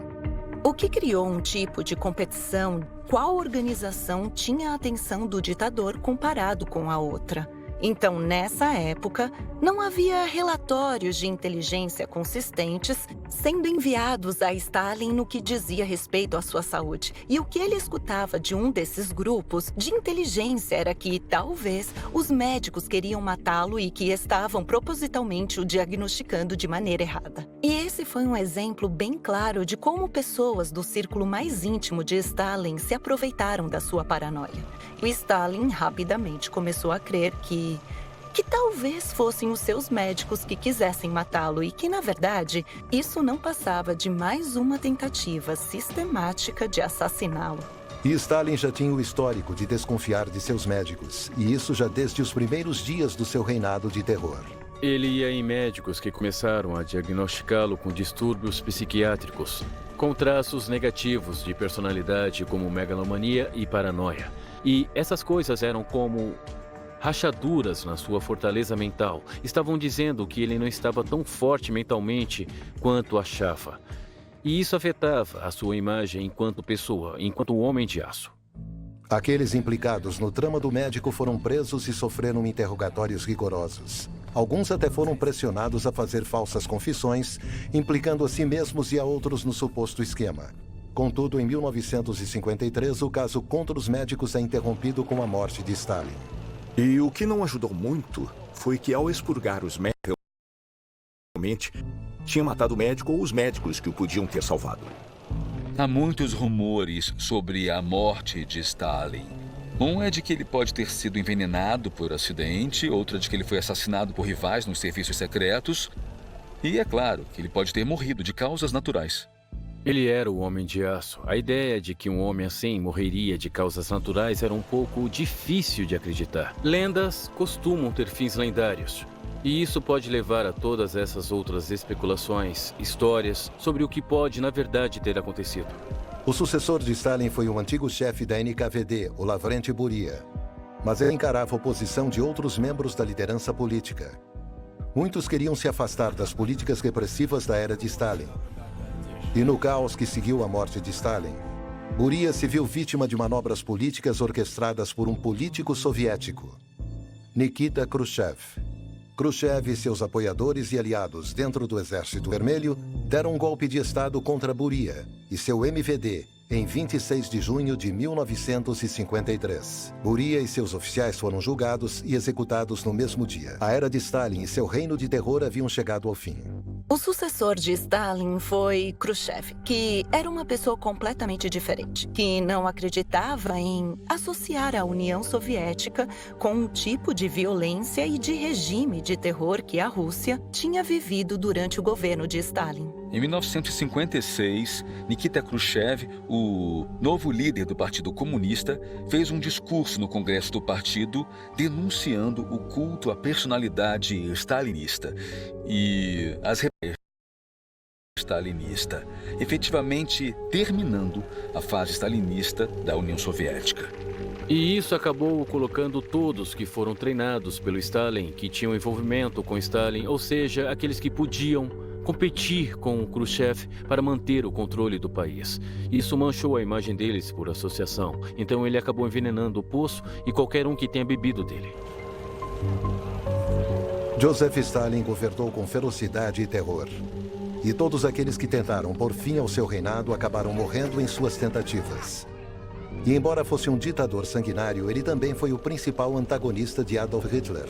O que criou um tipo de competição? Qual organização tinha a atenção do ditador comparado com a outra? Então, nessa época, não havia relatórios de inteligência consistentes sendo enviados a Stalin no que dizia respeito à sua saúde. E o que ele escutava de um desses grupos de inteligência era que, talvez, os médicos queriam matá-lo e que estavam propositalmente o diagnosticando de maneira errada. E esse foi um exemplo bem claro de como pessoas do círculo mais íntimo de Stalin se aproveitaram da sua paranoia. O Stalin rapidamente começou a crer que talvez fossem os seus médicos que quisessem matá-lo e que, na verdade, isso não passava de mais uma tentativa sistemática de assassiná-lo. E Stalin já tinha o histórico de desconfiar de seus médicos, e isso já desde os primeiros dias do seu reinado de terror. Ele ia em médicos que começaram a diagnosticá-lo com distúrbios psiquiátricos, com traços negativos de personalidade como megalomania e paranoia. E essas coisas eram como rachaduras na sua fortaleza mental. Estavam dizendo que ele não estava tão forte mentalmente quanto achava. E isso afetava a sua imagem enquanto pessoa, enquanto homem de aço. Aqueles implicados no trama do médico foram presos e sofreram interrogatórios rigorosos. Alguns até foram pressionados a fazer falsas confissões, implicando a si mesmos e a outros no suposto esquema. Contudo, em 1953, o caso contra os médicos é interrompido com a morte de Stalin. E o que não ajudou muito foi que, ao expurgar os médicos, realmente tinha matado o médico ou os médicos que o podiam ter salvado. Há muitos rumores sobre a morte de Stalin. Um é de que ele pode ter sido envenenado por acidente, outro é de que ele foi assassinado por rivais nos serviços secretos, e é claro que ele pode ter morrido de causas naturais. Ele era o Homem de Aço. A ideia de que um homem assim morreria de causas naturais era um pouco difícil de acreditar. Lendas costumam ter fins lendários. E isso pode levar a todas essas outras especulações, histórias sobre o que pode, na verdade, ter acontecido. O sucessor de Stalin foi o antigo chefe da NKVD, o Lavrent Beria. Mas ele encarava a oposição de outros membros da liderança política. Muitos queriam se afastar das políticas repressivas da era de Stalin. E no caos que seguiu a morte de Stalin, Beria se viu vítima de manobras políticas orquestradas por um político soviético, Nikita Khrushchev. Khrushchev e seus apoiadores e aliados dentro do Exército Vermelho deram um golpe de Estado contra Beria e seu MVD em 26 de junho de 1953. Beria e seus oficiais foram julgados e executados no mesmo dia. A era de Stalin e seu reino de terror haviam chegado ao fim. O sucessor de Stalin foi Khrushchev, que era uma pessoa completamente diferente, que não acreditava em associar a União Soviética com o tipo de violência e de regime de terror que a Rússia tinha vivido durante o governo de Stalin. Em 1956, Nikita Khrushchev, o novo líder do Partido Comunista, fez um discurso no Congresso do partido denunciando o culto à personalidade stalinista e as stalinista, efetivamente terminando a fase stalinista da União Soviética. E isso acabou colocando todos que foram treinados pelo Stalin, que tinham envolvimento com Stalin, ou seja, aqueles que podiam competir com o Khrushchev para manter o controle do país. Isso manchou a imagem deles por associação. Então ele acabou envenenando o poço e qualquer um que tenha bebido dele. Joseph Stalin governou com ferocidade e terror. E todos aqueles que tentaram pôr fim ao seu reinado acabaram morrendo em suas tentativas. E embora fosse um ditador sanguinário, ele também foi o principal antagonista de Adolf Hitler.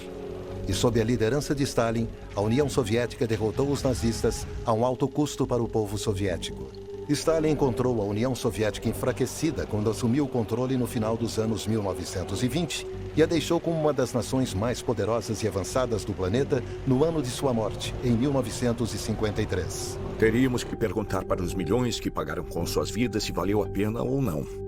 E sob a liderança de Stalin, a União Soviética derrotou os nazistas a um alto custo para o povo soviético. Stalin encontrou a União Soviética enfraquecida quando assumiu o controle no final dos anos 1920 e a deixou como uma das nações mais poderosas e avançadas do planeta no ano de sua morte, em 1953. Teríamos que perguntar para os milhões que pagaram com suas vidas se valeu a pena ou não.